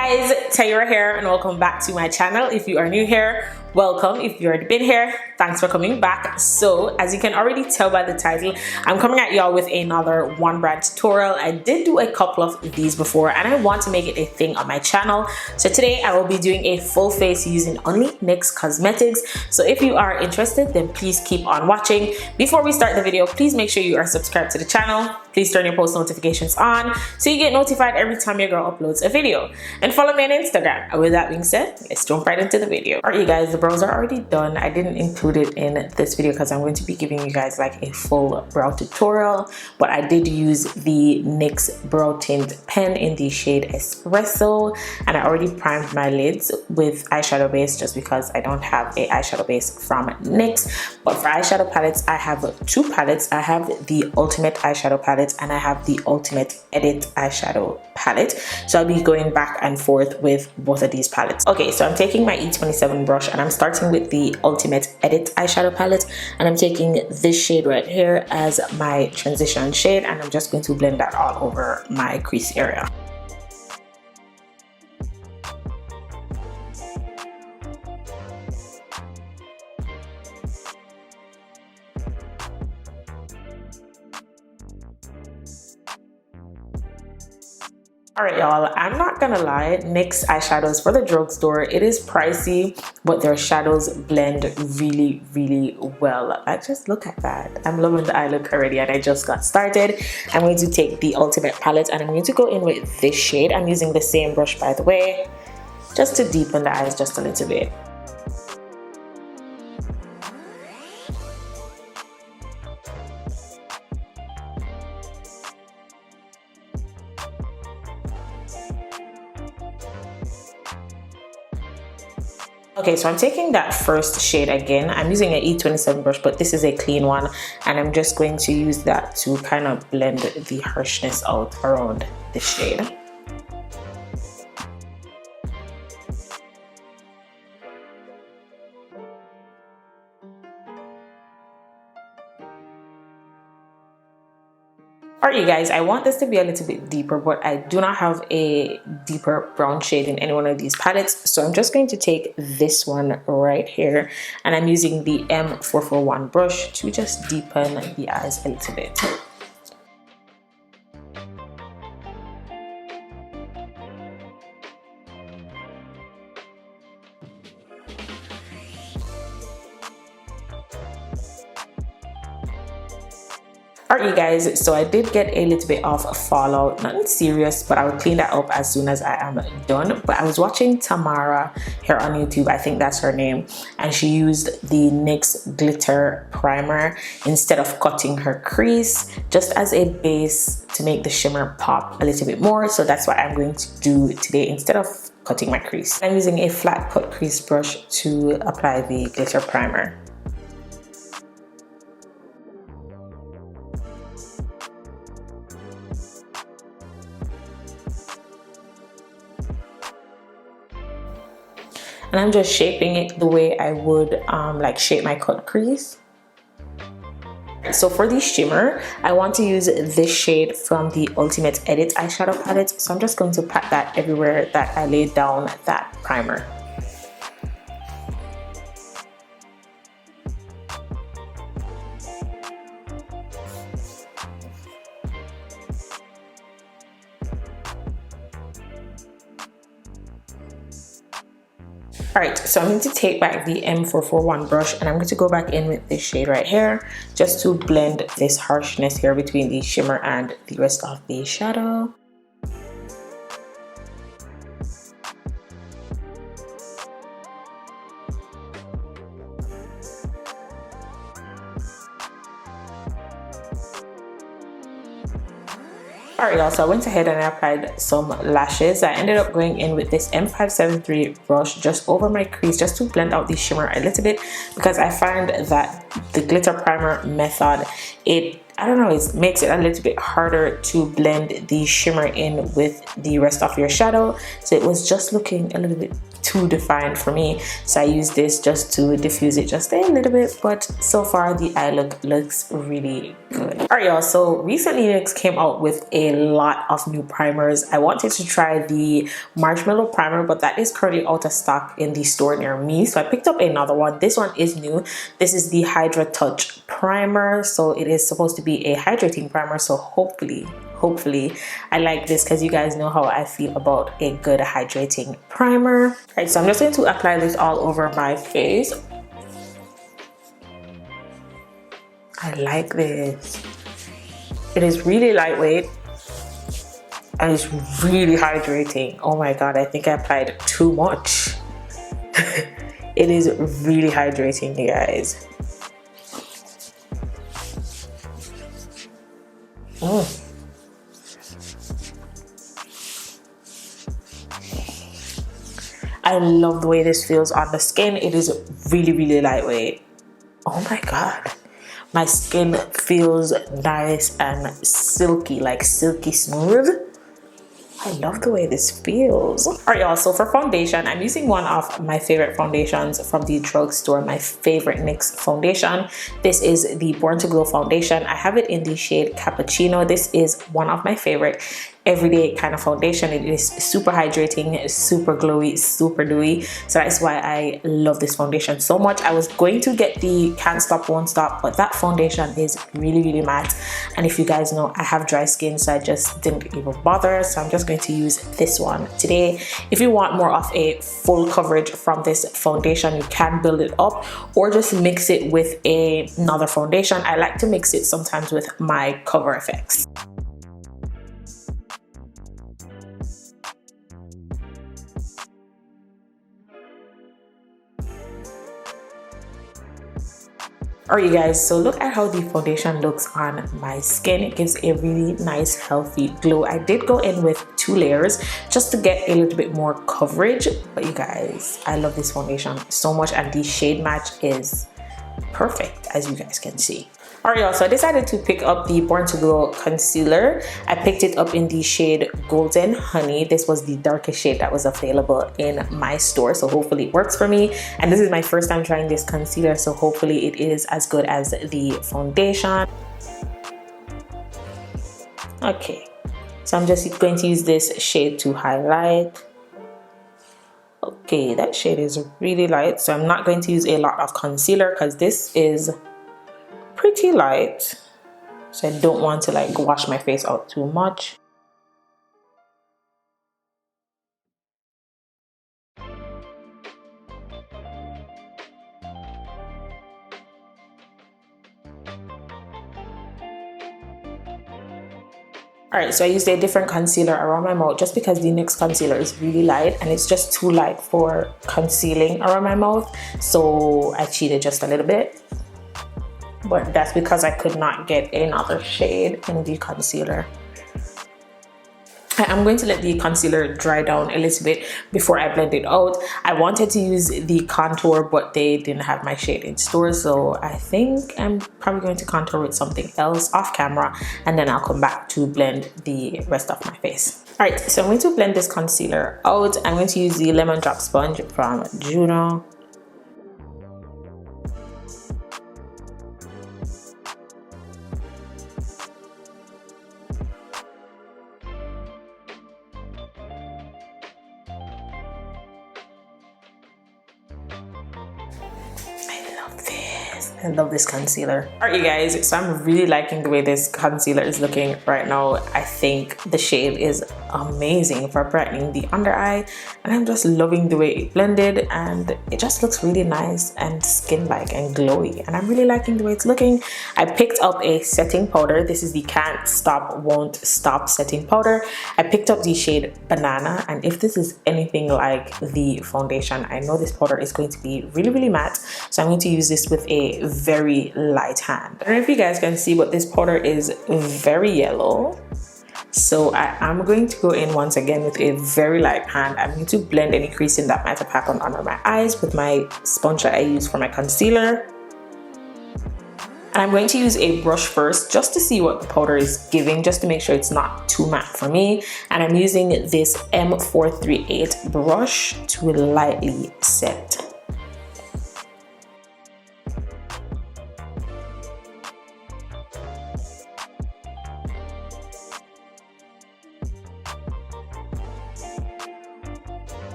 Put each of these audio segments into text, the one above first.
guys, Tyra here and welcome back to my channel. If you are new here, welcome. If you've already been here, thanks for coming back. So as you can already tell by the title, I'm coming at y'all with another one brand tutorial. I did do a couple of these before and I want to make it a thing on my channel. So today I will be doing a full face using only NYX Cosmetics. So if you are interested, then please keep on watching. Before we start the video, please make sure you are subscribed to the channel. Please turn your post notifications on so you get notified every time your girl uploads a video. And follow me on Instagram. And with that being said, let's jump right into the video. Alright you guys, the brows are already done. I didn't include it in this video because I'm going to be giving you guys like a full brow tutorial. But I did use the NYX Brow Tint pen in the shade Espresso. And I already primed my lids with eyeshadow base just because I don't have a eyeshadow base from NYX. But for eyeshadow palettes, I have two palettes. I have the Ultimate Eyeshadow Palette and I have the Ultimate Edit Eyeshadow Palette. So I'll be going back and forth with both of these palettes. Okay, so I'm taking my E27 brush and I'm starting with the Ultimate Edit Eyeshadow Palette and I'm taking this shade right here as my transition shade and I'm just going to blend that all over my crease area. Alright y'all, I'm not gonna lie, NYX eyeshadows for the drugstore, it is pricey, but their shadows blend really, really well. Like, just look at that. I'm loving the eye look already and I just got started. I'm going to take the Ultimate palette and I'm going to go in with this shade. I'm using the same brush by the way, just to deepen the eyes just a little bit. Okay, so I'm taking that first shade again. I'm using an E27 brush, but this is a clean one. And I'm just going to use that to kind of blend the harshness out around the shade. Alright you guys, I want this to be a little bit deeper, but I do not have a deeper brown shade in any one of these palettes. So I'm just going to take this one right here and I'm using the M441 brush to just deepen the eyes a little bit. Alright you guys, so I did get a little bit of fallout, nothing serious, but I will clean that up as soon as I am done. But I was watching Tamara here on YouTube, I think that's her name, and she used the NYX Glitter Primer instead of cutting her crease, just as a base to make the shimmer pop a little bit more. So that's what I'm going to do today instead of cutting my crease. I'm using a flat cut crease brush to apply the glitter primer. And I'm just shaping it the way I would like shape my cut crease. So for the shimmer, I want to use this shade from the Ultimate Edit Eyeshadow Palette. So I'm just going to pat that everywhere that I laid down that primer. Alright, so I'm going to take back the M441 brush and I'm going to go back in with this shade right here just to blend this harshness here between the shimmer and the rest of the shadow. Alright y'all, so I went ahead and I applied some lashes. I ended up going in with this M573 brush just over my crease just to blend out the shimmer a little bit because I find that the glitter primer method, I don't know, it makes it a little bit harder to blend the shimmer in with the rest of your shadow. So it was just looking a little bit too defined for me, so I use this just to diffuse it just a little bit. But so far the eye look looks really good. Alright y'all, so recently Nyx came out with a lot of new primers. I wanted to try the marshmallow primer, but that is currently out of stock in the store near me, so I picked up another one. This one is new. This is the Hydra Touch primer, so it is supposed to be a hydrating primer, so hopefully I like this, because you guys know how I feel about a good hydrating primer. Alright, so I'm just going to apply this all over my face. I like this. It is really lightweight and it's really hydrating. Oh my god, I think I applied too much. It is really hydrating, you guys. I love the way this feels on the skin. It is really lightweight. Oh my god. My skin feels nice and silky, like silky smooth. I love the way this feels. Alright y'all, so for foundation, I'm using one of my favorite foundations from the drugstore, my favorite NYX foundation. This is the Born to Glow foundation. I have it in the shade Cappuccino. This is one of my favorite everyday kind of foundation. It is super hydrating, super glowy, super dewy, so that's why I love this foundation so much. I was going to get the Can't Stop Won't Stop, but that foundation is really matte, and if you guys know, I have dry skin, so I just didn't even bother. So I'm just going to use this one today. If you want more of a full coverage from this foundation, you can build it up or just mix it with another foundation. I like to mix it sometimes with my Cover FX. Alright you guys, so look at how the foundation looks on my skin. It gives a really nice healthy glow. I did go in with 2 layers just to get a little bit more coverage, but you guys, I love this foundation so much, and the shade match is perfect, as you guys can see. Alright y'all, so I decided to pick up the Born to Glow concealer. I picked it up in the shade Golden Honey. This was the darkest shade that was available in my store, so hopefully it works for me. And this is my first time trying this concealer, so hopefully it is as good as the foundation. Okay, so I'm just going to use this shade to highlight. Okay, that shade is really light, so I'm not going to use a lot of concealer because this is pretty light, so I don't want to like wash my face out too much. Alright, so I used a different concealer around my mouth just because the NYX concealer is really light and it's just too light for concealing around my mouth, so I cheated just a little bit. But that's because I could not get another shade in the concealer. I'm going to let the concealer dry down a little bit before I blend it out. I wanted to use the contour, but they didn't have my shade in store, so I think I'm probably going to contour with something else off camera, and then I'll come back to blend the rest of my face. Alright, so I'm going to blend this concealer out. I'm going to use the Lemon Drop sponge from Juno. I love this concealer. Alright you guys, so I'm really liking the way this concealer is looking right now. I think the shade is amazing for brightening the under eye, and I'm just loving the way it blended, and it just looks really nice and skin-like and glowy, and I'm really liking the way it's looking. I picked up a setting powder. This is the Can't Stop Won't Stop setting powder. I picked up the shade Banana, and if this is anything like the foundation, I know this powder is going to be really matte, so I'm going to use this with a very light hand. I don't know if you guys can see, but this powder is very yellow, so I am going to go in once again with a very light hand. I'm going to blend any creasing that might have happened under my eyes with my sponge that I use for my concealer. And I'm going to use a brush first just to see what the powder is giving, just to make sure it's not too matte for me. And I'm using this M438 brush to lightly set.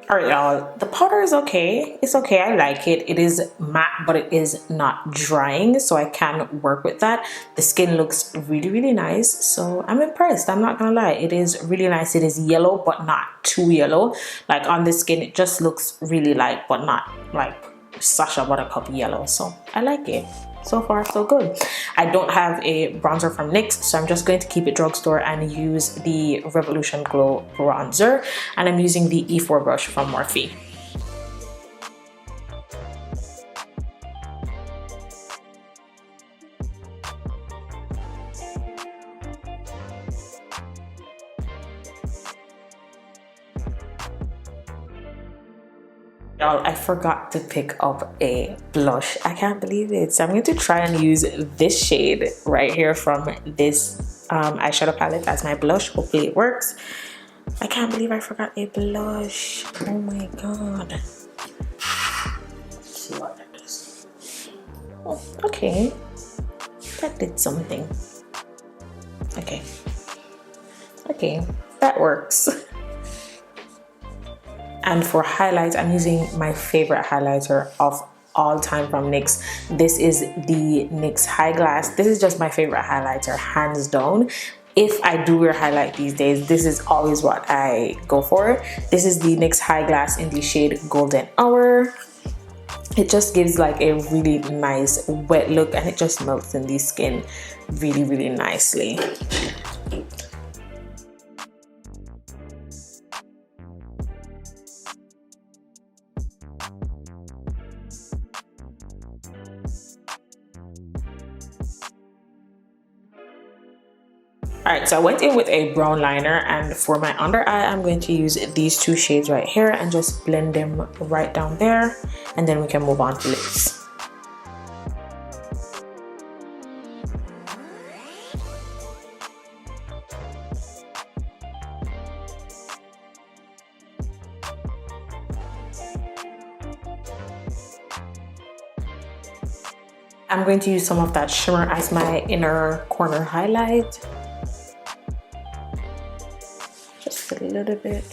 Alright y'all, the powder is okay. It's okay, I like it. It is matte, but it is not drying, so I can work with that. The skin looks really nice, so I'm impressed. I'm not gonna lie, it is really nice. It is yellow, but not too yellow. Like on the skin, it just looks really light, but not like Sasha Buttercup yellow, so I like it. So far so good. I don't have a bronzer from NYX, so I'm just going to keep it drugstore and use the Revolution Glow bronzer, and I'm using the E4 brush from Morphe. Y'all, I forgot to pick up a blush. I can't believe it. So I'm going to try and use this shade right here from this eyeshadow palette as my blush. Hopefully it works. I can't believe I forgot a blush. Oh my god. Let's see what that does. Oh, okay. That did something. Okay. Okay, that works. And for highlights, I'm using my favorite highlighter of all time from NYX. This is the NYX High Glass. This is just my favorite highlighter, hands down. If I do wear highlight these days, this is always what I go for. This is the NYX High Glass in the shade Golden Hour. It just gives like a really nice wet look, and it just melts in the skin really nicely. Alright, so I went in with a brown liner, and for my under eye, I'm going to use these two shades right here and just blend them right down there, and then we can move on to lips. I'm going to use some of that shimmer as my inner corner highlight. Just a little bit.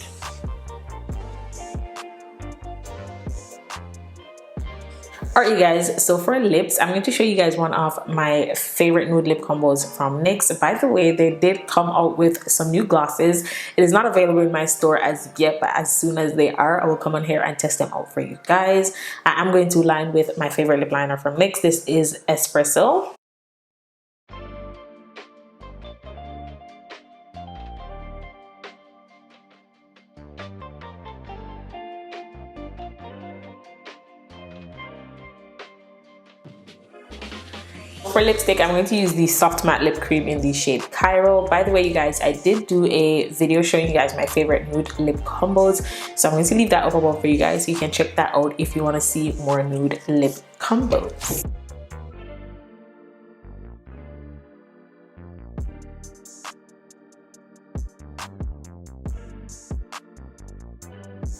Alright you guys, so for lips, I'm going to show you guys one of my favorite nude lip combos from NYX. By the way, they did come out with some new glosses. It is not available in my store as yet, but as soon as they are, I will come on here and test them out for you guys. I'm going to line with my favorite lip liner from NYX. This is Espresso. For lipstick, I'm going to use the Soft Matte Lip Cream in the shade Cairo. By the way, you guys, I did do a video showing you guys my favorite nude lip combos, so I'm going to leave that up above for you guys, so you can check that out if you want to see more nude lip combos.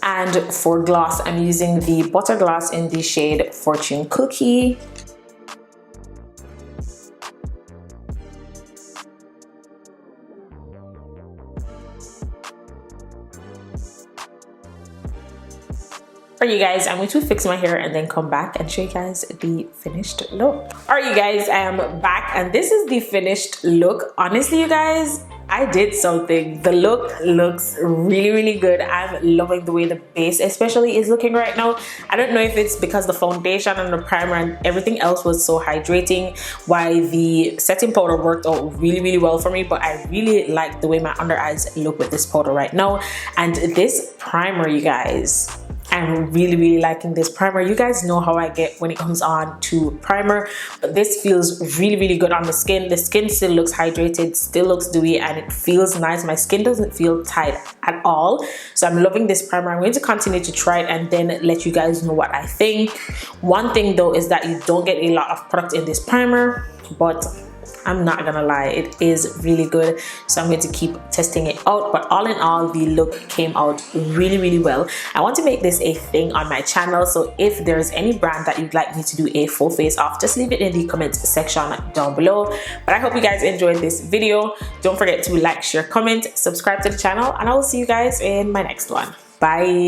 And for gloss, I'm using the Butter Gloss in the shade Fortune Cookie. Alright you guys, I'm going to fix my hair and then come back and show you guys the finished look. Alright you guys, I am back and this is the finished look. Honestly you guys, I did something. The look looks really good. I'm loving the way the base especially is looking right now. I don't know if it's because the foundation and the primer and everything else was so hydrating, why the setting powder worked out really well for me, but I really like the way my under eyes look with this powder right now. And this primer, you guys, I'm really liking this primer. You guys know how I get when it comes on to primer, but this feels really good on the skin. The skin still looks hydrated, still looks dewy, and it feels nice. My skin doesn't feel tight at all, so I'm loving this primer. I'm going to continue to try it and then let you guys know what I think. One thing though is that you don't get a lot of product in this primer, but I'm not gonna lie, it is really good, so I'm going to keep testing it out. But all in all, the look came out really well. I want to make this a thing on my channel, so if there's any brand that you'd like me to do a full face off, just leave it in the comments section down below. But I hope you guys enjoyed this video. Don't forget to like, share, comment, subscribe to the channel, and I will see you guys in my next one. Bye.